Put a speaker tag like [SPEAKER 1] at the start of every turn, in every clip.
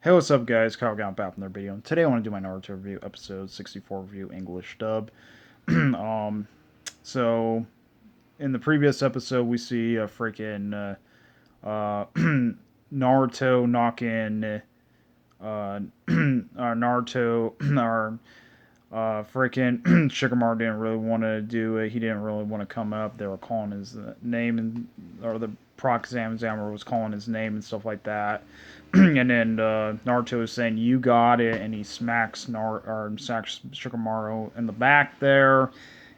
[SPEAKER 1] Hey, what's up, guys? Kyle got back from their video. Today, I want to do my Naruto review, episode 64 review, English dub. um, so in the previous episode, we see a freaking Naruto knocking Naruto, our freaking Shikamaru didn't really want to do it. He didn't really want to come up. They were calling his name, or the proc examiner was calling his name and stuff like that. And then Naruto is saying, "You got it," and he smacks Shikamaru in the back there,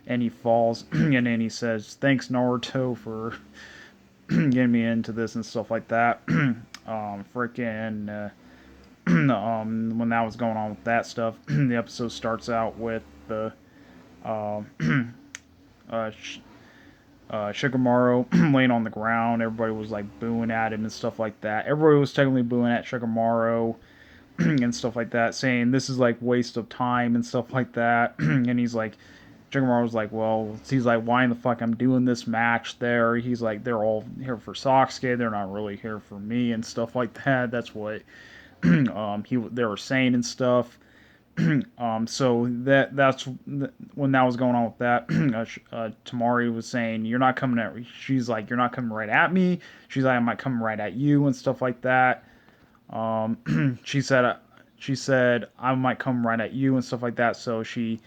[SPEAKER 1] and he falls. And then he says, "Thanks, Naruto, for getting me into this and stuff like that." Freaking. When that was going on with that stuff, the episode starts out with the uh, Shikamaru laying on the ground. Everybody was like booing at him and stuff like that. Everybody was technically booing at Shikamaru and stuff like that, saying this is like waste of time and stuff like that. And he's like, Shikamaru was like, well, he's like, why in the fuck I'm doing this match there? He's like, they're all here for Sasuke. They're not really here for me and stuff like that. That's what they were saying and stuff. So that's when that was going on with that. Tamari was saying, "You're not coming at." She's like, "You're not coming right at me." She's like, "I might come right at you," and stuff like that. She said, "I might come right at you," and stuff like that. So she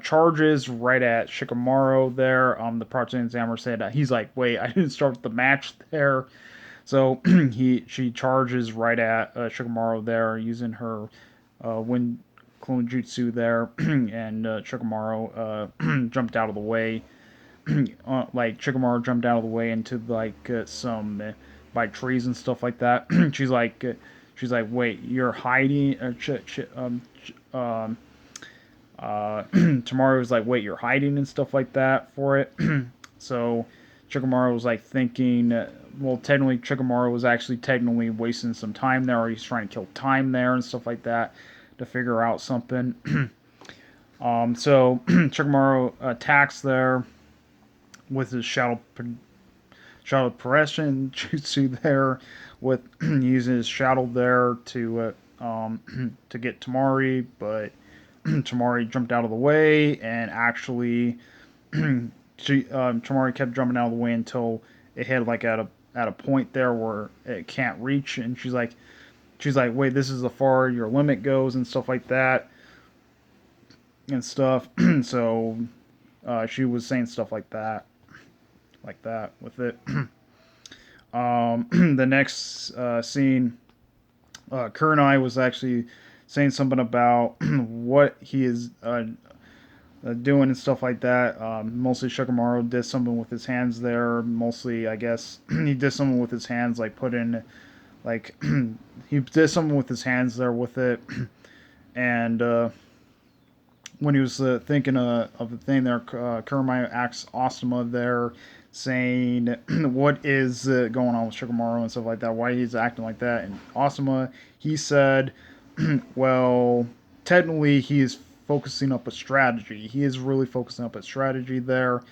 [SPEAKER 1] charges right at Shikamaru there. The Protein Examiner said, he's like, "Wait, I didn't start the match there." So she charges right at Shikamaru there using her wind clone jutsu there, and Shikamaru jumped out of the way. Like Shikamaru jumped out of the way into like some by trees and stuff like that. She's like, wait, you're hiding? Tamaru was like, wait, you're hiding and stuff like that for it. So Shikamaru was like thinking, well, technically Shikamaru was actually technically wasting some time there, or he's trying to kill time there and stuff like that to figure out something. So Shikamaru attacks there with his shadow progression jutsu there, with using his shadow there to get Tamari, but Tamari jumped out of the way and actually Tamari kept jumping out of the way until it hit like at a point there where it can't reach, and she's like, wait, this is the far your limit goes and stuff like that and stuff. So she was saying stuff like that with it. The next scene, Kurenai was actually saying something about what he is doing and stuff like that. Mostly Shikamaru did something with his hands there. Mostly, I guess, he did something with his hands, like put in, like, he did something with his hands there with it. And when he was thinking of the thing there, Kurenai asks Asuma there, saying, what is going on with Shikamaru and stuff like that, why he's acting like that. And Asuma, he said, well, technically he is focusing up a strategy. He is really focusing up a strategy there.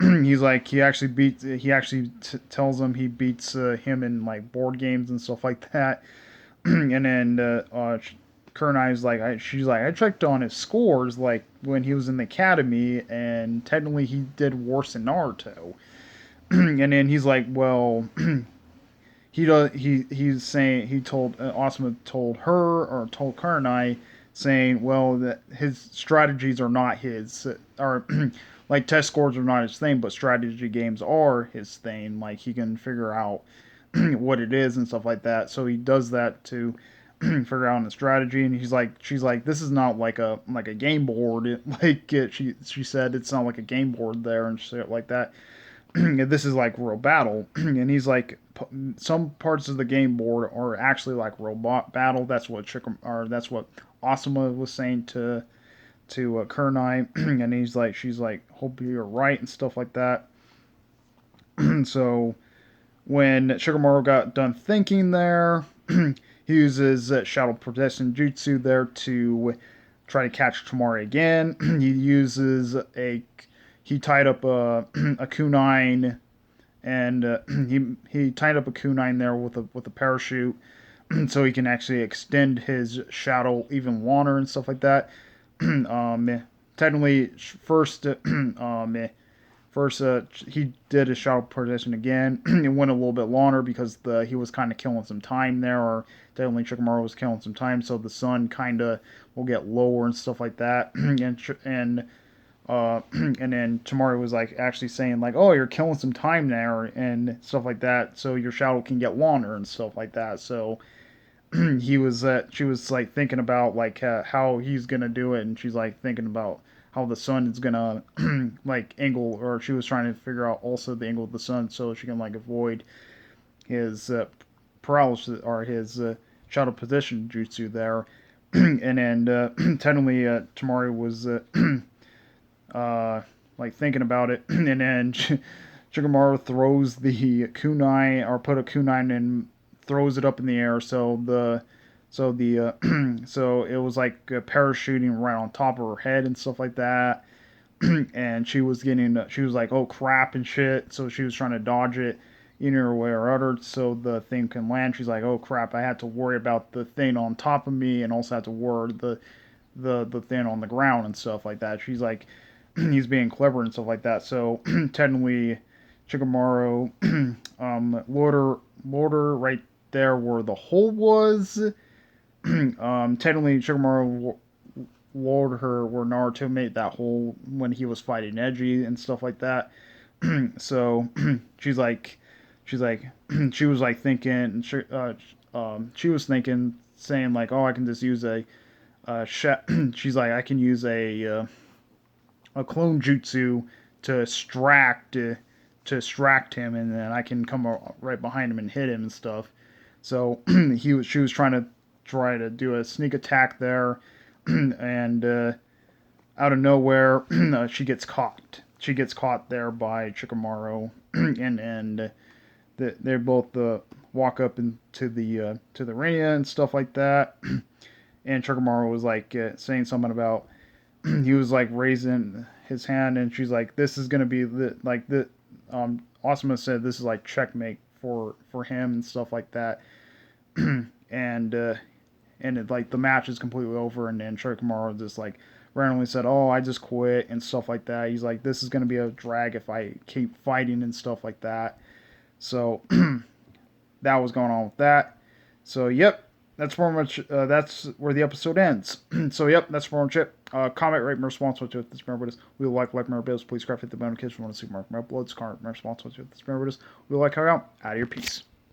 [SPEAKER 1] He's like, he actually tells him he beats him in like board games and stuff like that. And then Kurenai's like, she's like, I checked on his scores like when he was in the academy, and technically he did worse than Naruto. And then he's like, well, he's saying he told Asuma told her or told Kurenai saying, well, that his strategies are not his, or like test scores are not his thing, but strategy games are his thing. Like he can figure out what it is and stuff like that. So he does that to figure out a strategy. And she's like, this is not like a game board. She said it's not like a game board there and shit like that. This is like real battle. And he's like, some parts of the game board are actually like robot battle. That's what Asuma was saying to Kurenai. And she's like, hope you're right and stuff like that. So when Shikamaru got done thinking there, he uses Shadow Protection Jutsu there to try to catch Tamari again. He tied up a kunai, and he tied up a kunai there with a parachute. so he can actually extend his shadow even longer and stuff like that. Technically, first, he did his shadow position again. It went a little bit longer because he was kind of killing some time there, or definitely Shikamaru was killing some time, so the sun kind of will get lower and stuff like that. And then Tamari was like actually saying like, "Oh, you're killing some time there," and stuff like that, so your shadow can get longer and stuff like that. So she was like thinking about like how he's gonna do it, and she's like thinking about how the sun is gonna like angle, or she was trying to figure out also the angle of the sun so she can like avoid his paralysis or his shadow position jutsu there. And then technically Tamari was like thinking about it, and then Shikamaru throws the kunai, or put a kunai and throws it up in the air. So it was like parachuting right on top of her head and stuff like that. And she was like, oh crap and shit. So she was trying to dodge it in her way or other so the thing can land. She's like, oh crap, I had to worry about the thing on top of me and also had to worry the thing on the ground and stuff like that. She's like, he's being clever and stuff like that. So technically, Shikamaru, Lorder right there where the hole was. Technically, Shikamaru lured her where Naruto made that hole when he was fighting Neji and stuff like that. So she's like, she's like, she was like thinking, she was thinking, saying like, oh, I can just use she's like, I can use a clone jutsu to distract him, and then I can come right behind him and hit him and stuff. So she was try to do a sneak attack there, and out of nowhere she gets caught. She gets caught there by Chikamaru, and they both walk up into the to the arena and stuff like that. And Chikamaru was like saying something about he was like raising his hand, and she's like, "This is gonna be the." Asuma said this is like checkmate for him and stuff like that, and like the match is completely over, and then Shikamaru just like randomly said, "Oh, I just quit" and stuff like that. He's like, "This is gonna be a drag if I keep fighting and stuff like that." So that was going on with that. So yep, that's pretty much that's where the episode ends. So yep, that's pretty much it. Comment, rate, my response to this. Remember this. We will like my bills. Please grab hit the notification if you want to see more uploads. Comment, my response to this. Remember this. We will like how out. Out of your piece.